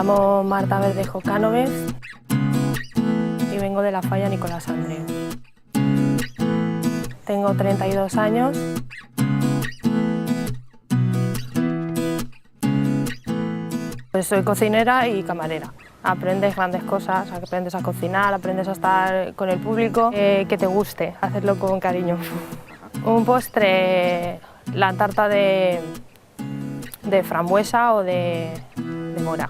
llamo Marta Verdejo Cánovez y vengo de la Falla Nicolás Andreu. Tengo 32 años. Pues soy cocinera y camarera. Aprendes grandes cosas, aprendes a cocinar, aprendes a estar con el público, que te guste, hacerlo con cariño. Un postre, la tarta de frambuesa o de mora.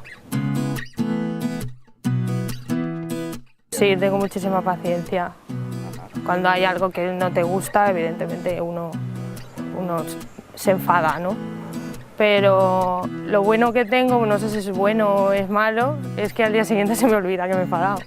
Sí, tengo muchísima paciencia. Cuando hay algo que no te gusta, evidentemente uno se enfada, ¿no? Pero lo bueno que tengo, no sé si es bueno o es malo, es que al día siguiente se me olvida que me he enfadado.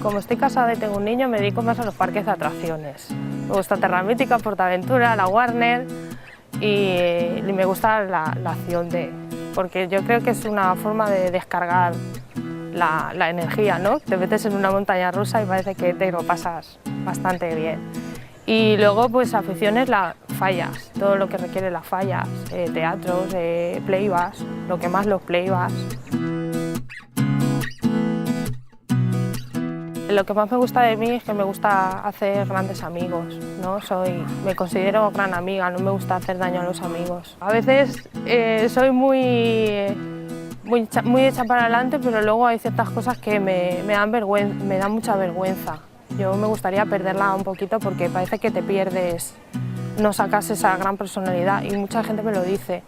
Como estoy casada y tengo un niño, me dedico más a los parques de atracciones. Me gusta Terra Mítica, PortAventura, la Warner y me gusta la acción porque yo creo que es una forma de descargar la energía, ¿no? Te metes en una montaña rusa y parece que te lo pasas bastante bien. Y luego, pues aficiones, las fallas, todo lo que requiere las fallas, teatros, playbacks, lo que más los playbacks. Lo que más me gusta de mí es que me gusta hacer grandes amigos, ¿no? Me considero gran amiga, no me gusta hacer daño a los amigos. A veces soy muy hecha para adelante, pero luego hay ciertas cosas que me dan mucha vergüenza. Yo me gustaría perderla un poquito porque parece que te pierdes, no sacas esa gran personalidad y mucha gente me lo dice.